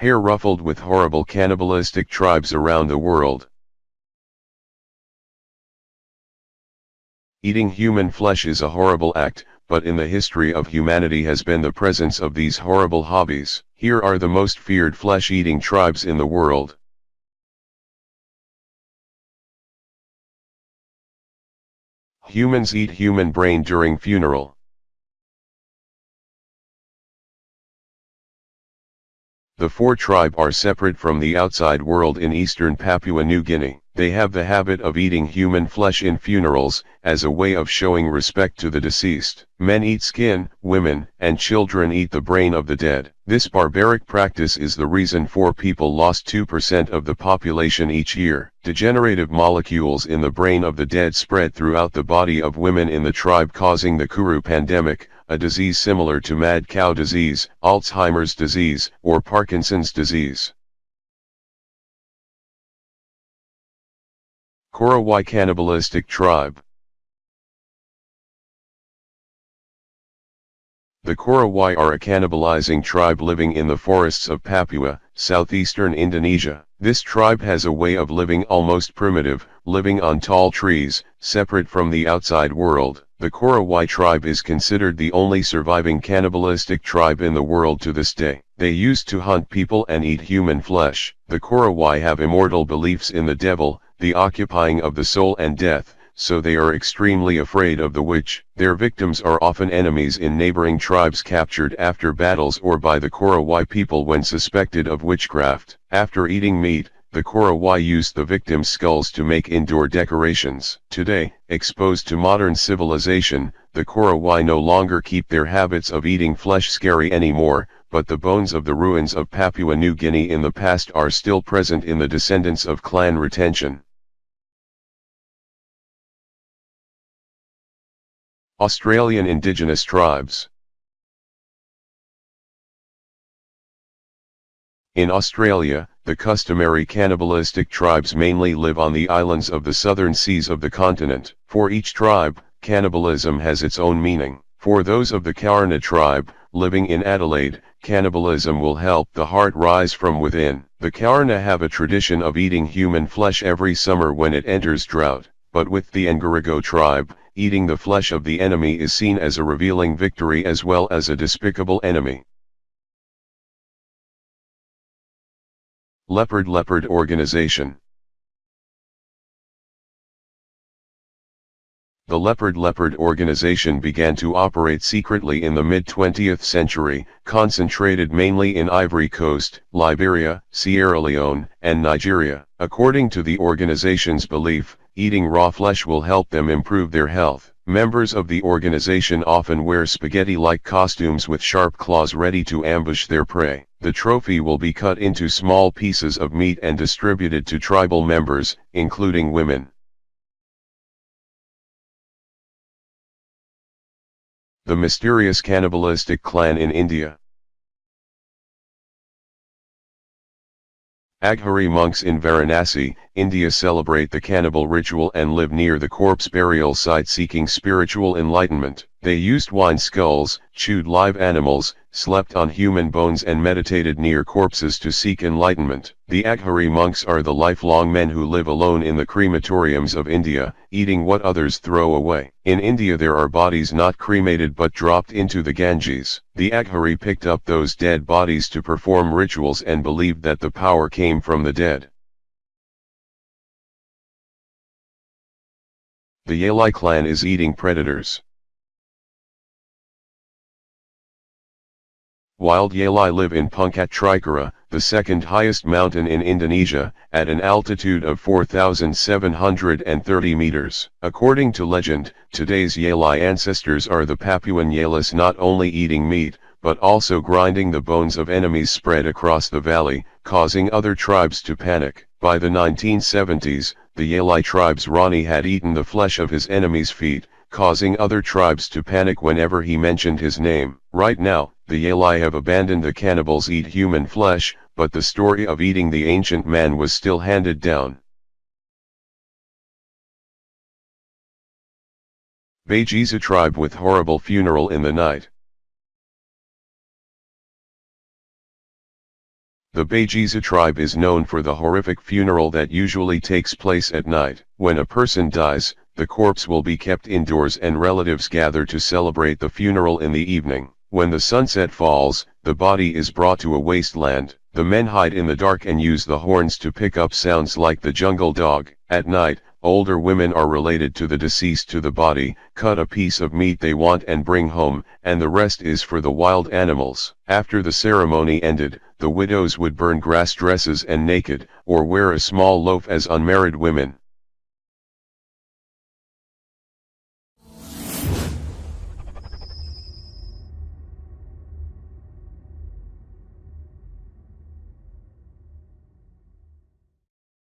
hair ruffled with horrible cannibalistic tribes around the world. Eating human flesh is a horrible act, but in the history of humanity has been the presence of these horrible hobbies. Here are the most feared flesh-eating tribes in the world. Humans eat human brain during funeral. The four tribe are separate from the outside world in eastern Papua New Guinea. They have the habit of eating human flesh in funerals, as a way of showing respect to the deceased. Men eat skin, women and children eat the brain of the dead. This barbaric practice is the reason 4 people lost 2% of the population each year. Degenerative molecules in the brain of the dead spread throughout the body of women in the tribe, causing the Kuru pandemic, a disease similar to mad cow disease, Alzheimer's disease, or Parkinson's disease. Korawai Cannibalistic Tribe. The Korawai are a cannibalizing tribe living in the forests of Papua, southeastern Indonesia. This tribe has a way of living almost primitive, living on tall trees, separate from the outside world. The Korawai tribe is considered the only surviving cannibalistic tribe in the world to this day. They used to hunt people and eat human flesh. The Korawai have immortal beliefs in the devil, the occupying of the soul and death, so they are extremely afraid of the witch. Their victims are often enemies in neighboring tribes captured after battles or by the Korawai people when suspected of witchcraft. After eating meat, the Korawai used the victims' skulls to make indoor decorations. Today, exposed to modern civilization, the Korawai no longer keep their habits of eating flesh scary anymore, but the bones of the ruins of Papua New Guinea in the past are still present in the descendants of clan retention. Australian indigenous tribes. In Australia, the customary cannibalistic tribes mainly live on the islands of the southern seas of the continent. For each tribe, cannibalism has its own meaning. For those of the Kaurna tribe, living in Adelaide, cannibalism will help the heart rise from within. The Kaurna have a tradition of eating human flesh every summer when it enters drought, but with the Ngarigo tribe, eating the flesh of the enemy is seen as a revealing victory as well as a despicable enemy. Leopard Organization. The Leopard organization began to operate secretly in the mid-20th century, concentrated mainly in Ivory Coast, Liberia, Sierra Leone, and Nigeria. According to the organization's belief, eating raw flesh will help them improve their health. Members of the organization often wear spaghetti-like costumes with sharp claws ready to ambush their prey. The trophy will be cut into small pieces of meat and distributed to tribal members, including women. The mysterious cannibalistic clan in India. Aghari monks in Varanasi, India celebrate the cannibal ritual and live near the corpse burial site seeking spiritual enlightenment. They used wine skulls, chewed live animals, slept on human bones and meditated near corpses to seek enlightenment. The Aghari monks are the lifelong men who live alone in the crematoriums of India, eating what others throw away. In India there are bodies not cremated but dropped into the Ganges. The Aghari picked up those dead bodies to perform rituals and believed that the power came from the dead. The Yalai clan is eating predators. Wild Yalai live in Puncak Trikara, the second highest mountain in Indonesia, at an altitude of 4,730 meters. According to legend, today's Yalai ancestors are the Papuan Yalis, not only eating meat, but also grinding the bones of enemies spread across the valley, causing other tribes to panic. By the 1970s, the Yalai tribe's Rani had eaten the flesh of his enemy's feet, causing other tribes to panic whenever he mentioned his name. Right now, the Yalai have abandoned the cannibals eat human flesh, but the story of eating the ancient man was still handed down. Bajiza tribe with horrible funeral in the night. The Bajisa tribe is known for the horrific funeral that usually takes place at night. When a person dies, the corpse will be kept indoors and relatives gather to celebrate the funeral in the evening. When the sunset falls, the body is brought to a wasteland. The men hide in the dark and use the horns to pick up sounds like the jungle dog. At night, older women are related to the deceased to the body, cut a piece of meat they want and bring home, and the rest is for the wild animals. After the ceremony ended, the widows would burn grass dresses and naked, or wear a small loaf as unmarried women.